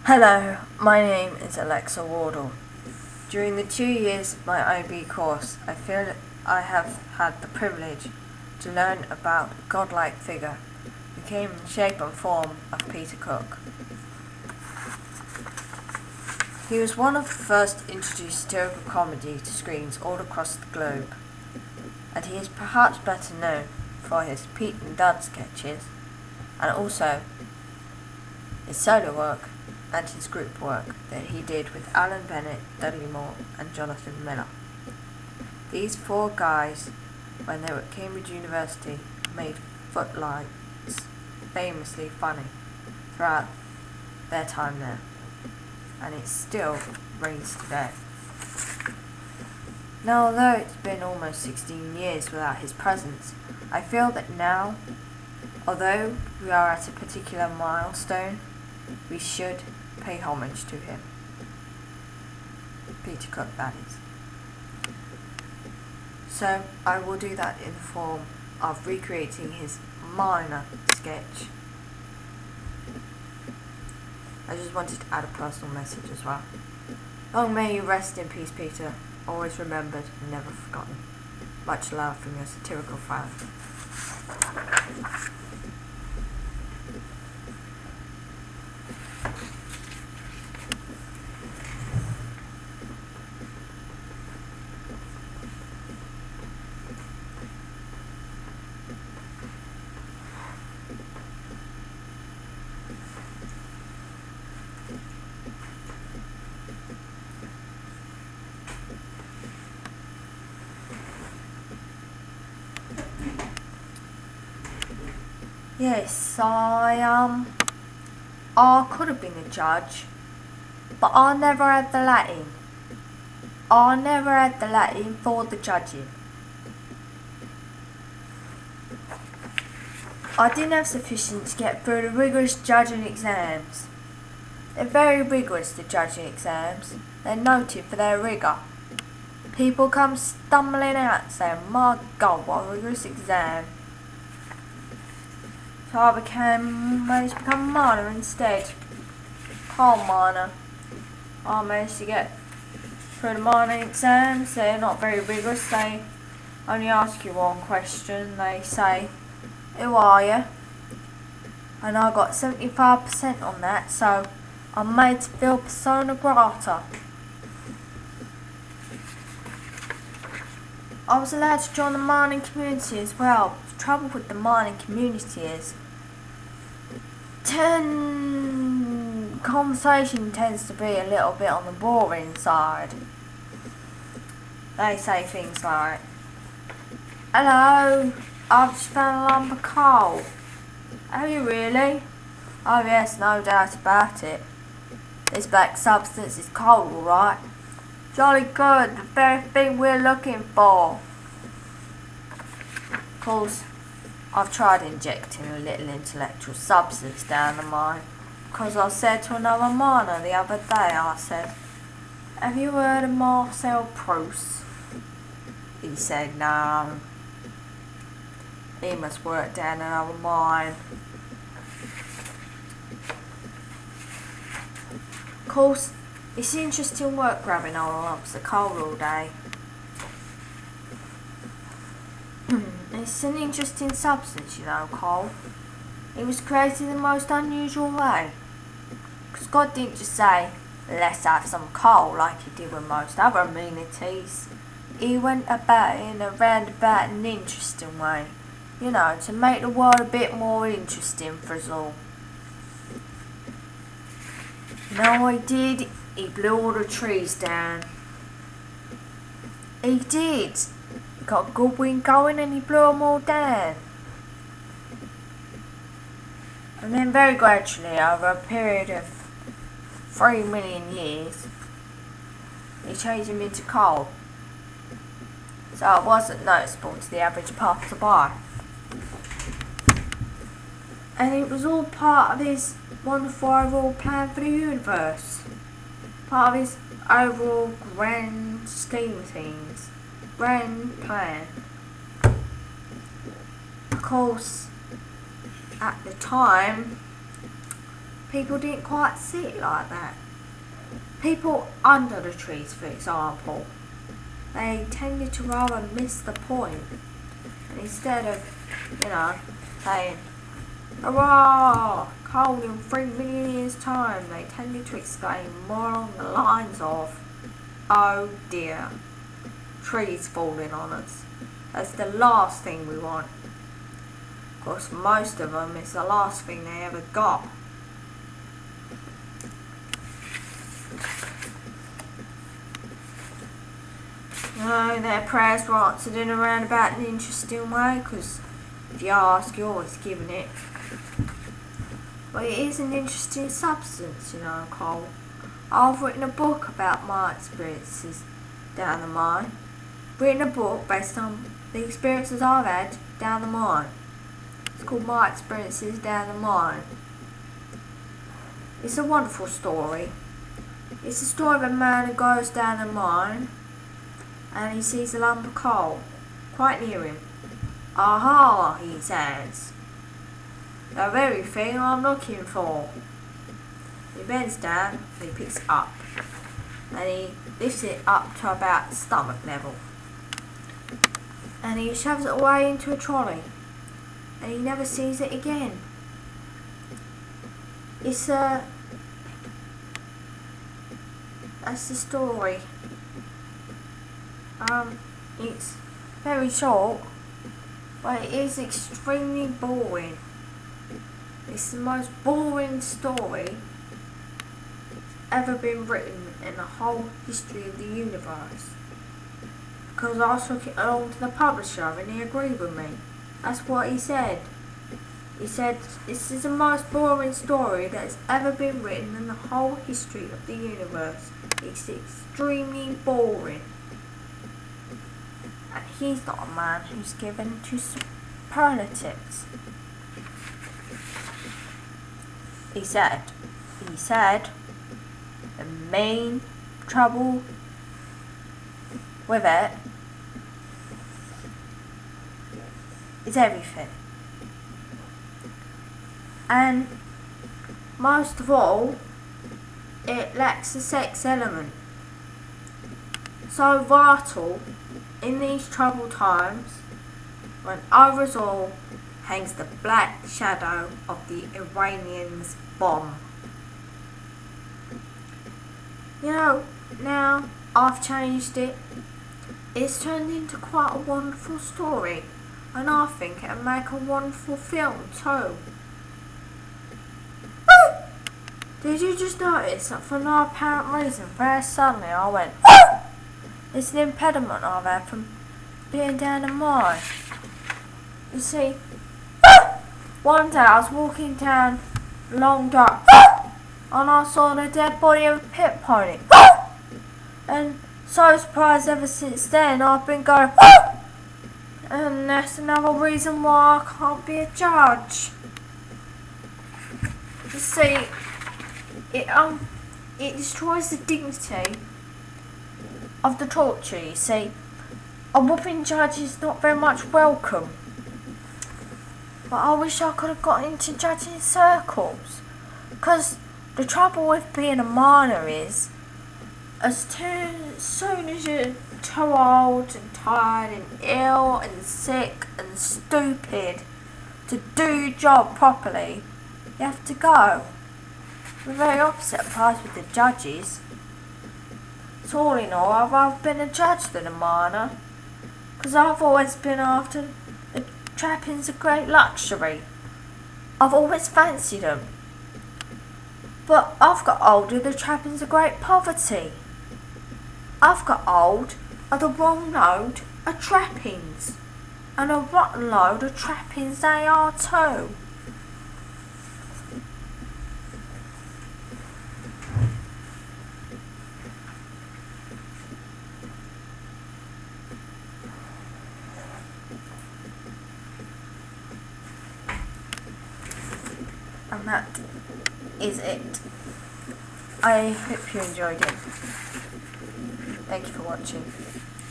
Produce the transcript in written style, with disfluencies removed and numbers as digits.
Hello, my name is Alexa Wardle. During the 2 years of my IB course, I feel that I have had the privilege to learn about a godlike figure who came in the shape and form of Peter Cook. He was one of the first to introduce satirical comedy to screens all across the globe, and he is perhaps better known for his Pete and Dud sketches, and also his solo work and his group work that he did with Bennet, Dudley Moore and Jonathan Miller. These four guys, when they were at Cambridge University, made Footlights famously funny throughout their time there, and it still reigns today. Now, although it's been almost 16 years without his presence, I feel that now, although we are at a particular milestone, we should pay homage to him. Peter Cook, that is. So I will do that in the form of recreating his minor sketch. I just wanted to add a personal message as well. Long may you rest in peace, Peter. Always remembered and never forgotten. Much love from your satirical fan. Yes, I could have been a judge, but I never had the Latin. I never had the Latin for the judging. I didn't have sufficient to get through the rigorous judging exams. They're very rigorous, the judging exams. They're noted for their rigour. People come stumbling out saying, "My God, what a rigorous exam." So I managed to become a minor instead. Coal miner. I managed to get through the minor exams. They're not very rigorous. They only ask you one question. They say, "Who are you?" And I got 75% on that, so I'm made to feel persona grata. I was allowed to join the mining community as well. The trouble with the mining community is conversation tends to be a little bit on the boring side. They say things like, "Hello, I've just found a lump of coal." "Have you really?" "Oh yes, no doubt about it. This black substance is coal, alright. Jolly good, the very thing we're looking for." Of course, I've tried injecting a little intellectual substance down the mine, because I said to another miner the other day, I said, "Have you heard of Marcel Proust?" He said no. He must work down another mine. Of course, it's interesting work grabbing old lumps of coal all day. It's an interesting substance, you know, coal. It was created in the most unusual way. Because God didn't just say, "Let's have some coal," like He did with most other amenities. He went about it in a roundabout and interesting way, you know, to make the world a bit more interesting for us all. You know what He did? He blew all the trees down. He did. He got a good wind going and he blew them all down. And then very gradually, over a period of 3 million years, he changed them into coal. So it wasn't noticeable to the average passerby. And it was all part of his wonderful overall plan for the universe. Part of his overall grand scheme of things. Grand plan. Of course, at the time, people didn't quite see it like that. People under the trees, for example, they tended to rather miss the point. And instead of, saying, hurrah, cold in 3 million years' time, they tended to exclaim more along the lines of, oh dear, trees falling on us. That's the last thing we want. Of course, most of them, it's the last thing they ever got. Their prayers were answered in a roundabout and interesting way, because if you ask, you're always given it. But it is an interesting substance, Cole. I've written a book about my experiences down the mine. Written a book based on the experiences I've had down the mine. It's called My Experiences Down the Mine. It's a wonderful story. It's the story of a man who goes down the mine and he sees a lump of coal quite near him. Aha, he says. The very thing I'm looking for. He bends down and he picks it up. And he lifts it up to about stomach level. And he shoves it away into a trolley. And he never sees it again. That's the story. It's very short, but it is extremely boring. It's the most boring story ever been written in the whole history of the universe. Because I took it along to the publisher and he agreed with me. That's what he said. He said, this is the most boring story that has ever been written in the whole history of the universe. It's extremely boring. And he's not a man who's given to superlatives. He said, the main trouble with it is everything. And most of all, it lacks the sex element. So vital in these troubled times, when over us all hangs the black shadow of the Iranians' bomb. Now I've changed it. It's turned into quite a wonderful story, and I think it'll make a wonderful film too. Did you just notice that for no apparent reason, very suddenly I went, it's an impediment I've had from being down the mine. You see, one day I was walking down Long Dark and I saw the dead body of a pit pony. And so surprised ever since then I've been going, and that's another reason why I can't be a judge. You see, it destroys the dignity of the torture, you see. A whooping judge is not very much welcome. But I wish I could have got into judging circles. Because the trouble with being a miner is, as soon as you're too old and tired and ill and sick and stupid to do your job properly, you have to go. The very opposite applies with the judges. So all in all, I've rather been a judge than a miner, because I've always been after the trappings of great luxury. I've always fancied them. But I've got old with the trappings of great poverty. I've got old of the wrong load of trappings, and a rotten load of trappings they are too. And that is it. I hope you enjoyed it. Thank you for watching.